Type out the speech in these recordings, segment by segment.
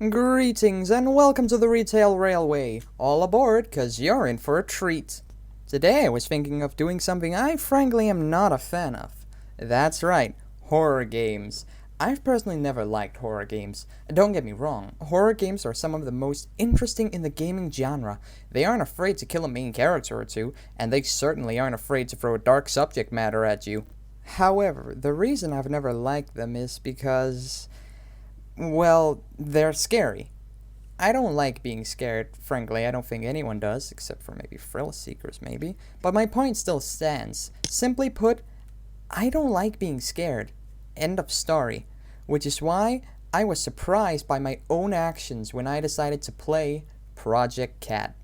Greetings and welcome to the Retail Railway. All aboard, cause you're in for a treat. Today I was thinking of doing something I frankly am not a fan of. That's right, horror games. I've personally never liked horror games. Don't get me wrong, horror games are some of the most interesting in the gaming genre. They aren't afraid to kill a main character or two, and they certainly aren't afraid to throw a dark subject matter at you. However, the reason I've never liked them is because, well, they're scary. I don't like being scared, frankly. I don't think anyone does, except for maybe thrill seekers, maybe. But my point still stands. Simply put, I don't like being scared. End of story. Which is why I was surprised by my own actions when I decided to play Project Cat.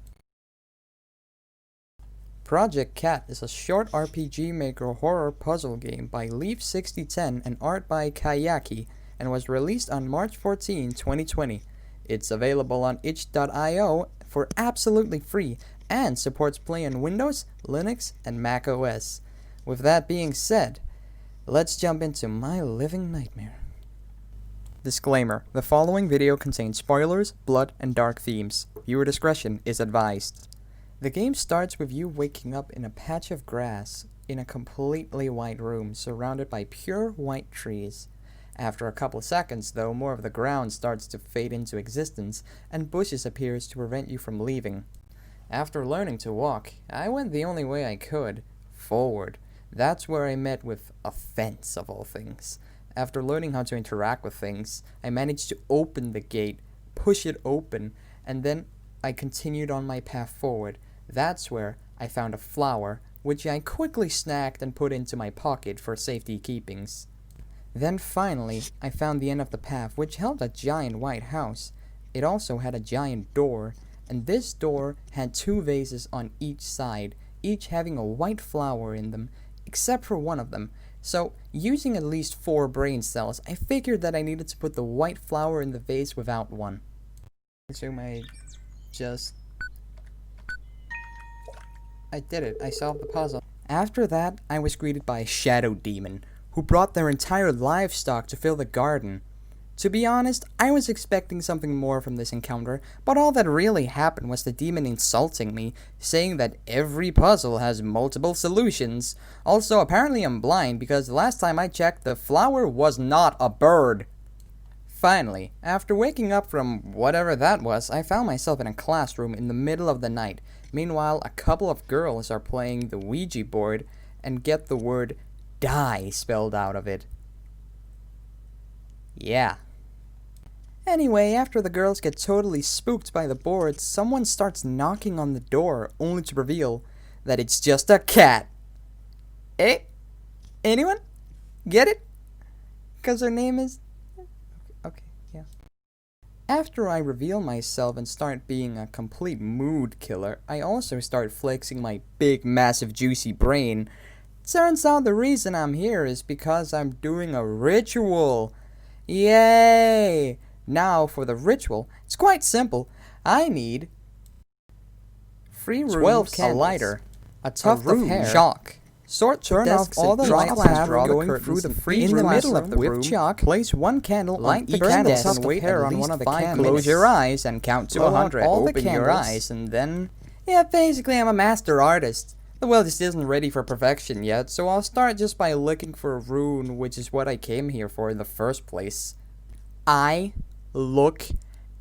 Project Cat is a short RPG maker horror puzzle game by Leaf6010 and art by Kayaki, and was released on March 14, 2020. It's available on itch.io for absolutely free and supports play on Windows, Linux, and Mac OS. With that being said, let's jump into my living nightmare. Disclaimer: the following video contains spoilers, blood, and dark themes. Viewer discretion is advised. The game starts with you waking up in a patch of grass in a completely white room surrounded by pure white trees. After a couple seconds, though, more of the ground starts to fade into existence, and bushes appears to prevent you from leaving. After learning to walk, I went the only way I could, forward. That's where I met with a fence, of all things. After learning how to interact with things, I managed to open the gate, push it open, and then I continued on my path forward. That's where I found a flower, which I quickly snagged and put into my pocket for safety keepings. Then finally, I found the end of the path, which held a giant white house. It also had a giant door, and this door had two vases on each side, each having a white flower in them, except for one of them. So, using at least 4 brain cells, I figured that I needed to put the white flower in the vase without one. I did it. I solved the puzzle. After that, I was greeted by a shadow demon, who brought their entire livestock to fill the garden. To be honest, I was expecting something more from this encounter, but all that really happened was the demon insulting me, saying that every puzzle has multiple solutions. Also, apparently I'm blind because the last time I checked, the flower was not a bird. Finally, after waking up from whatever that was, I found myself in a classroom in the middle of the night. Meanwhile, a couple of girls are playing the Ouija board and get the word die spelled out of it. Yeah. Anyway, after the girls get totally spooked by the board, someone starts knocking on the door, only to reveal that it's just a cat. Eh? Anyone? Get it? 'Cause her name is... Okay, yeah. After I reveal myself and start being a complete mood killer, I also start flexing my big, massive, juicy brain. Turns out the reason I'm here is because I'm doing a ritual. Yay! Now for the ritual, it's quite simple. I need 3 rooms, 12 candles, a lighter, a tuft of hair, chalk. Turn off all the lights going through the free in the middle of the room. Chalk, place 1 candle, light the candle, and wait hair on one of the candles. Close your eyes and count to 100. Open your eyes and then... Yeah, basically I'm a master artist. The world just isn't ready for perfection yet, so I'll start just by looking for a rune, which is what I came here for in the first place. I look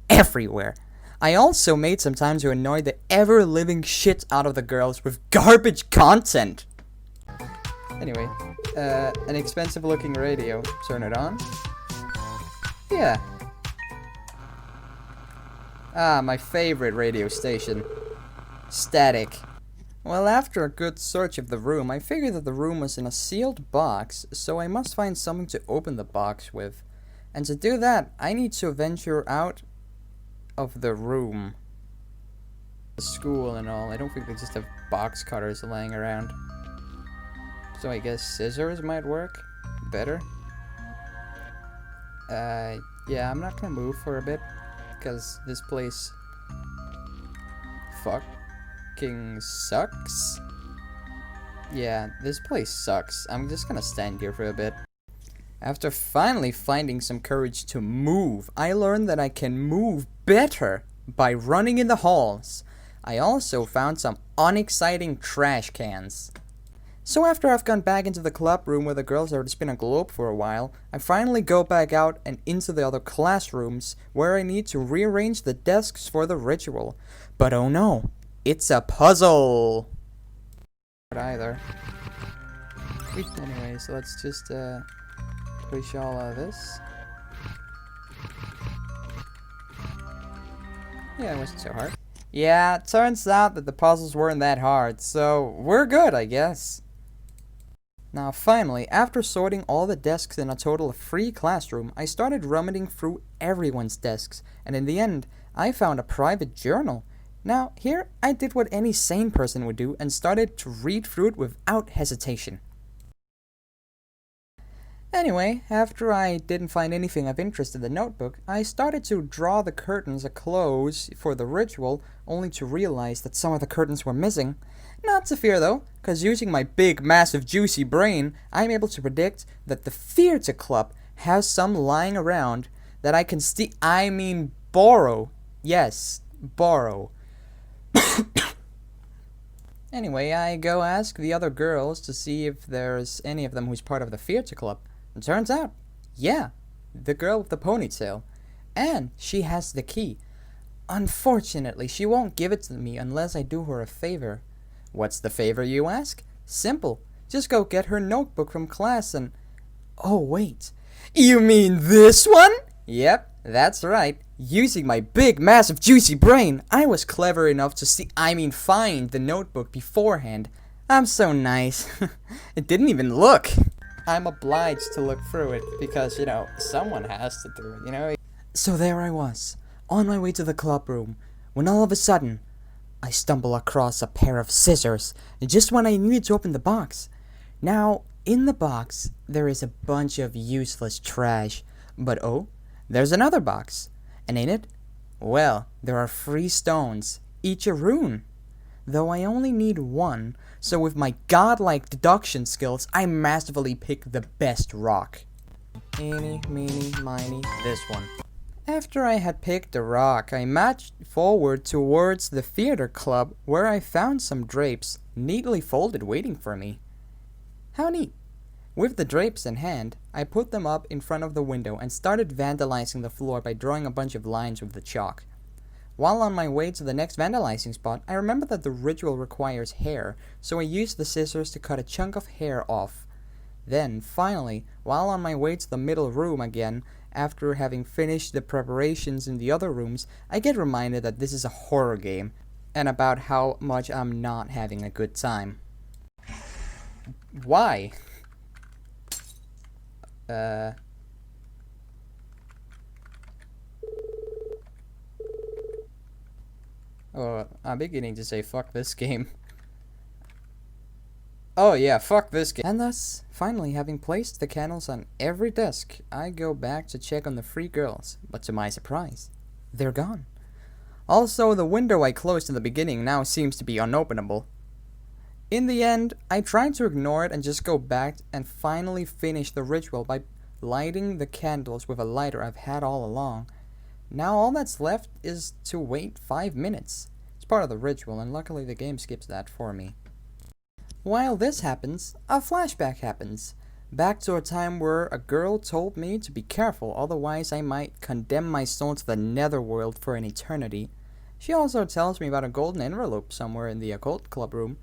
everywhere. I also made some time to annoy the ever-living shit out of the girls with garbage content. Anyway, an expensive-looking radio. Turn it on. Yeah. Ah, my favorite radio station. Static. Well, after a good search of the room, I figured that the room was in a sealed box, so I must find something to open the box with. And to do that, I need to venture out of the room. The school and all, I don't think they just have box cutters laying around. So I guess scissors might work better. Yeah, I'm not gonna move for a bit, because this place fucking sucks. Yeah, this place sucks. I'm just gonna stand here for a bit. After finally finding some courage to move, I learned that I can move better by running in the halls. I also found some unexciting trash cans. So after I've gone back into the club room where the girls are to spin a globe for a while, I finally go back out and into the other classrooms where I need to rearrange the desks for the ritual. But oh no, it's a puzzle! Either. Anyway, so let's just push all of this. Yeah, it wasn't so hard. Yeah, it turns out that the puzzles weren't that hard, so we're good, I guess. Now finally, after sorting all the desks in a total of 3 classrooms, I started rummaging through everyone's desks, and in the end, I found a private journal. Now, here, I did what any sane person would do and started to read through it without hesitation. Anyway, after I didn't find anything of interest in the notebook, I started to draw the curtains close for the ritual, only to realize that some of the curtains were missing. Not to fear though, cause using my big, massive, juicy brain, I'm able to predict that the theater club has some lying around that I can borrow. Yes, borrow. Anyway, I go ask the other girls to see if there's any of them who's part of the theater club. And turns out, yeah, the girl with the ponytail. And she has the key. Unfortunately, she won't give it to me unless I do her a favor. What's the favor, you ask? Simple. Just go get her notebook from class and... Oh, wait. You mean this one? Yep, that's right. Using my big, massive, juicy brain, I was clever enough to find the notebook beforehand. I'm so nice. It didn't even look. I'm obliged to look through it because, someone has to do it, So there I was, on my way to the club room, when all of a sudden, I stumble across a pair of scissors, just when I needed to open the box. Now, in the box, there is a bunch of useless trash, but oh, there's another box, and in it, well, there are 3 stones, each a rune. Though I only need 1, so with my godlike deduction skills, I masterfully pick the best rock. Eeny, meeny, miny, this one. After I had picked a rock, I marched forward towards the theater club where I found some drapes, neatly folded waiting for me. How neat! With the drapes in hand, I put them up in front of the window and started vandalizing the floor by drawing a bunch of lines with the chalk. While on my way to the next vandalizing spot, I remembered that the ritual requires hair, so I used the scissors to cut a chunk of hair off. Then, finally, while on my way to the middle room again, after having finished the preparations in the other rooms, I get reminded that this is a horror game, and about how much I'm not having a good time. Why? Oh, I'm beginning to say fuck this game. Oh yeah, fuck this game. And thus, finally having placed the candles on every desk, I go back to check on the 3 girls, but to my surprise, they're gone. Also, the window I closed in the beginning now seems to be unopenable. In the end, I tried to ignore it and just go back and finally finish the ritual by lighting the candles with a lighter I've had all along. Now all that's left is to wait 5 minutes. It's part of the ritual, and luckily the game skips that for me. While this happens, a flashback happens. Back to a time where a girl told me to be careful, otherwise I might condemn my soul to the netherworld for an eternity. She also tells me about a golden envelope somewhere in the occult club room.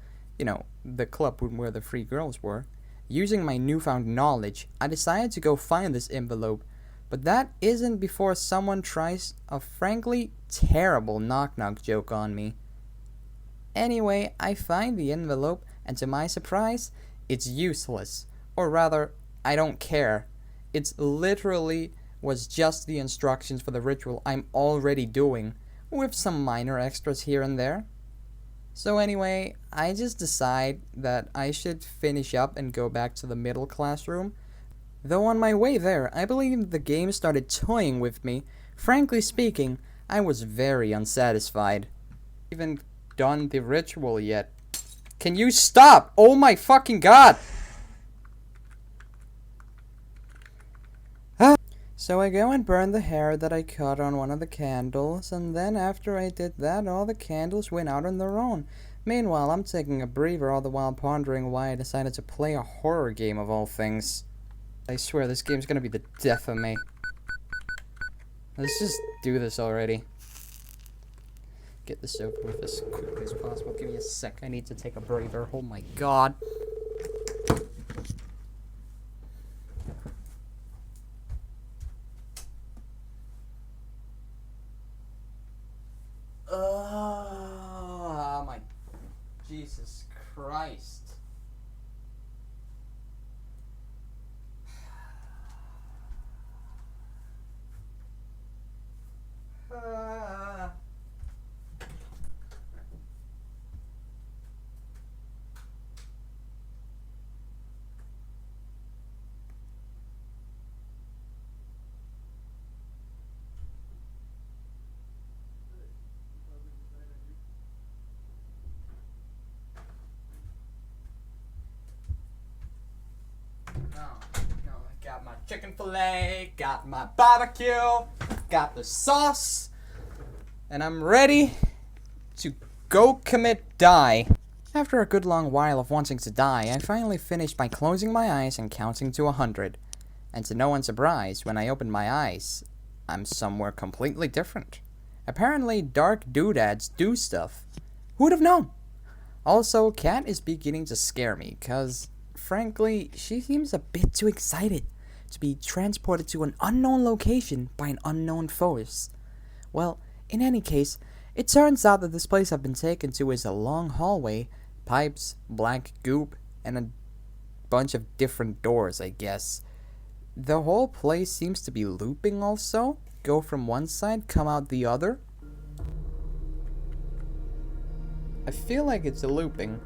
The club room where the 3 girls were. Using my newfound knowledge, I decided to go find this envelope. But that isn't before someone tries a frankly terrible knock-knock joke on me. Anyway, I find the envelope, and to my surprise, it's useless. Or rather, I don't care. It's literally was just the instructions for the ritual I'm already doing, with some minor extras here and there. So anyway, I just decide that I should finish up and go back to the middle classroom. Though on my way there, I believe the game started toying with me. Frankly speaking, I was very unsatisfied. I haven't even done the ritual yet. Can you stop? Oh my fucking god! So I go and burn the hair that I cut on one of the candles, and then after I did that, all the candles went out on their own. Meanwhile, I'm taking a breather all the while pondering why I decided to play a horror game of all things. I swear this game's gonna be the death of me. Let's just do this already. Get this over with as quickly as possible. Give me a sec. I need to take a breather. Oh my god. Oh my Jesus Christ. No, I got my chicken fillet, got my barbecue, got the sauce, and I'm ready to go commit die. After a good long while of wanting to die, I finally finished by closing my eyes and counting to 100. And to no one's surprise, when I opened my eyes, I'm somewhere completely different. Apparently, dark doodads do stuff. Who'd have known? Also, Kat is beginning to scare me, cause frankly, she seems a bit too excited to be transported to an unknown location by an unknown force. Well, in any case, it turns out that this place I've been taken to is a long hallway, pipes, black goop, and a bunch of different doors, I guess. The whole place seems to be looping also. Go from one side, come out the other. I feel like it's looping.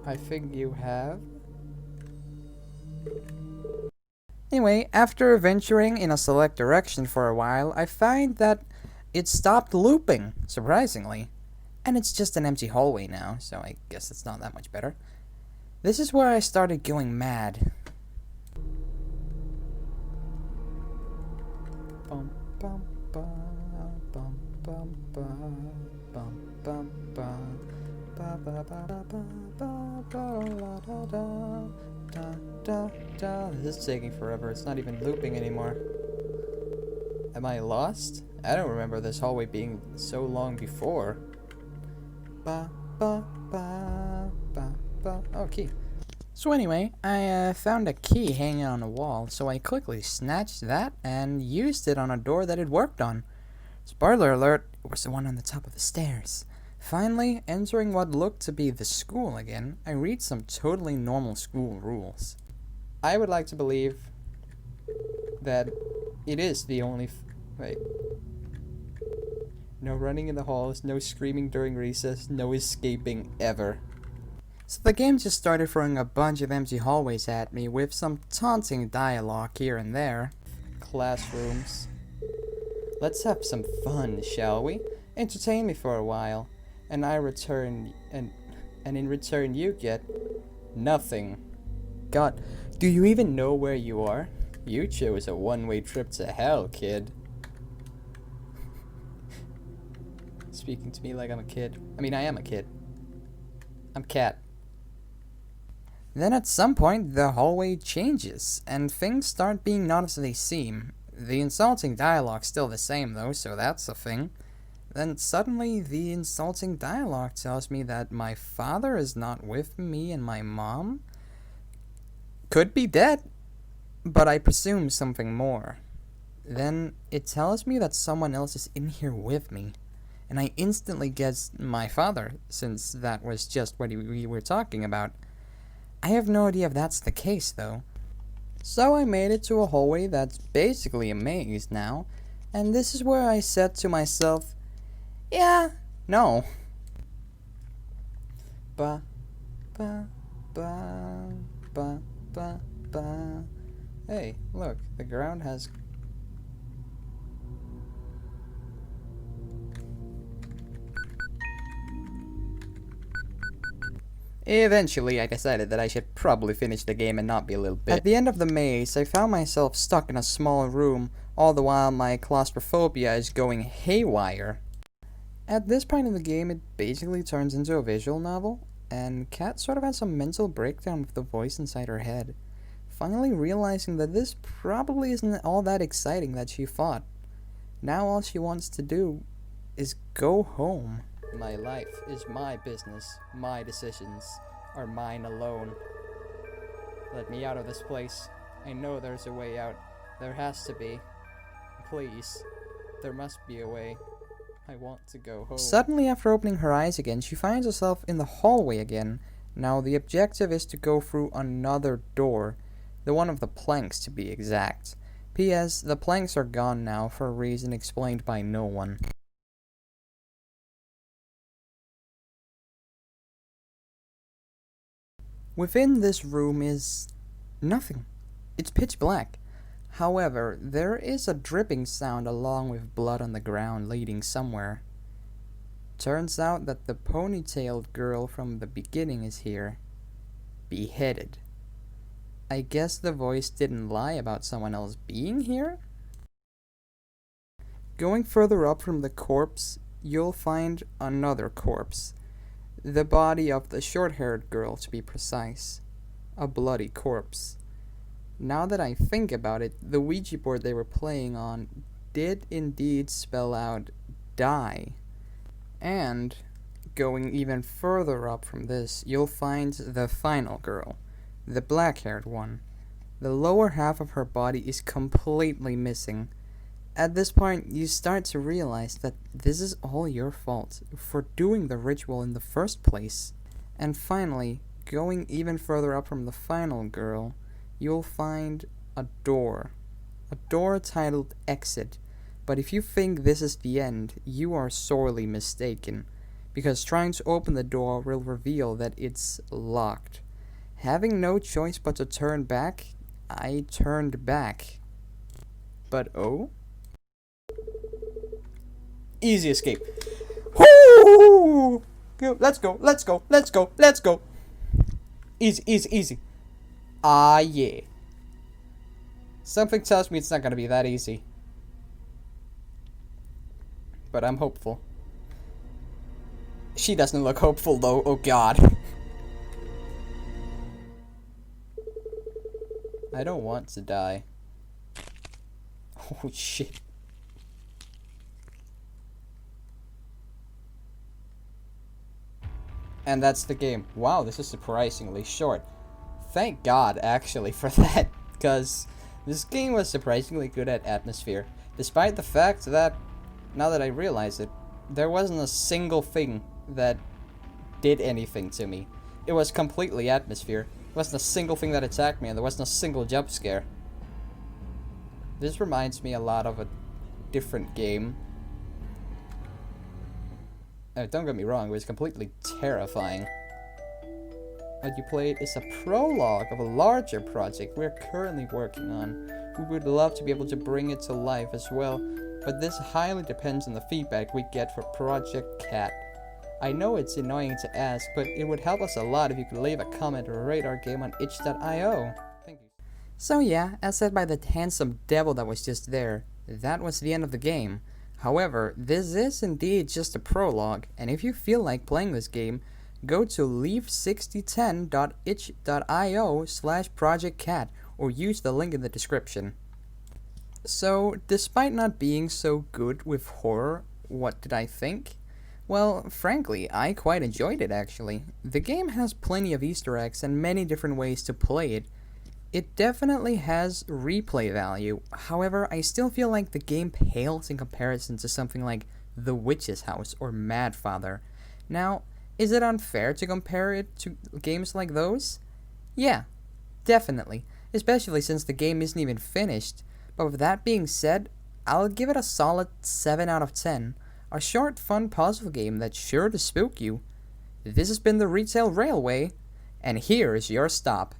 I think you have. Anyway, after venturing in a select direction for a while, I find that it stopped looping, surprisingly. And it's just an empty hallway now, so I guess it's not that much better. This is where I started going mad. Bum, bum, ba, bum, bum, ba, bum, bum, ba. Ba, ba, ba, da, ba, ba, ba, la, da, da, da, da, da. This is taking forever. It's not even looping anymore. Am I lost? I don't remember this hallway being so long before. Ba, ba, ba, ba, ba. Oh, key. So anyway, I found a key hanging on the wall, so I quickly snatched that and used it on a door that it worked on. Spoiler alert, it was the one on the top of the stairs. Finally, entering what looked to be the school again, I read some totally normal school rules. I would like to believe that it is the only wait. No running in the halls, no screaming during recess, no escaping ever. So the game just started throwing a bunch of empty hallways at me with some taunting dialogue here and there. Classrooms. Let's have some fun, shall we? Entertain me for a while. And I return, and in return you get nothing. God, do you even know where you are? You chose a one-way trip to hell, kid. Speaking to me like I'm a kid. I mean, I am a kid. I'm Kat. Then at some point, the hallway changes, and things start being not as they seem. The insulting dialogue's still the same, though, so that's a thing. Then suddenly, the insulting dialogue tells me that my father is not with me and my mom could be dead, but I presume something more. Then it tells me that someone else is in here with me, and I instantly guess my father, since that was just what we were talking about. I have no idea if that's the case, though. So I made it to a hallway that's basically a maze now, and this is where I said to myself, yeah, no. Ba, ba, ba, ba, ba, ba. Hey, look, the ground has... Eventually, I decided that I should probably finish the game and not be a little bitch. At the end of the maze, I found myself stuck in a small room, all the while my claustrophobia is going haywire. At this point in the game, it basically turns into a visual novel, and Kat sort of has a mental breakdown with the voice inside her head, finally realizing that this probably isn't all that exciting that she thought. Now all she wants to do is go home. My life is my business. My decisions are mine alone. Let me out of this place. I know there's a way out. There has to be. Please. There must be a way. I want to go home. Suddenly, after opening her eyes again, she finds herself in the hallway again. Now, the objective is to go through another door. The one of the planks, to be exact. P.S. The planks are gone now for a reason explained by no one. Within this room is nothing. It's pitch black. However, there is a dripping sound along with blood on the ground leading somewhere. Turns out that the ponytailed girl from the beginning is here. Beheaded. I guess the voice didn't lie about someone else being here? Going further up from the corpse, you'll find another corpse. The body of the short-haired girl, to be precise. A bloody corpse. Now that I think about it, the Ouija board they were playing on did indeed spell out die. And, going even further up from this, you'll find the final girl. The black-haired one. The lower half of her body is completely missing. At this point, you start to realize that this is all your fault for doing the ritual in the first place. And finally, going even further up from the final girl, you'll find a door. A door titled Exit. But if you think this is the end, you are sorely mistaken, because trying to open the door will reveal that it's locked. Having no choice but to turn back, I turned back. But oh? Easy escape. Woo! Let's go, let's go, let's go, let's go. Easy, easy, easy. Ah, yeah. Something tells me it's not gonna be that easy. But I'm hopeful. She doesn't look hopeful though, oh god. I don't want to die. Oh shit. And that's the game. Wow, this is surprisingly short. Thank God, actually, for that, because this game was surprisingly good at atmosphere, despite the fact that, now that I realize it, there wasn't a single thing that did anything to me. It was completely atmosphere. There wasn't a single thing that attacked me, and there wasn't a single jump scare. This reminds me a lot of a different game. Don't get me wrong, it was completely terrifying. What you played is a prologue of a larger project we're currently working on. We would love to be able to bring it to life as well, but this highly depends on the feedback we get for Project Cat. I know it's annoying to ask, but it would help us a lot if you could leave a comment or rate our game on itch.io. Thank you. So yeah, as said by the handsome devil that was just there, that was the end of the game. However, this is indeed just a prologue, and if you feel like playing this game, go to leaf6010.itch.io/projectcat or use the link in the description. So, despite not being so good with horror, what did I think? Well, frankly, I quite enjoyed it actually. The game has plenty of Easter eggs and many different ways to play it. It definitely has replay value, however, I still feel like the game pales in comparison to something like The Witch's House or Mad Father. Now, is it unfair to compare it to games like those? Yeah, definitely, especially since the game isn't even finished. But with that being said, I'll give it a solid 7 out of 10. A short, fun puzzle game that's sure to spook you. This has been the Retail Railway, and here is your stop.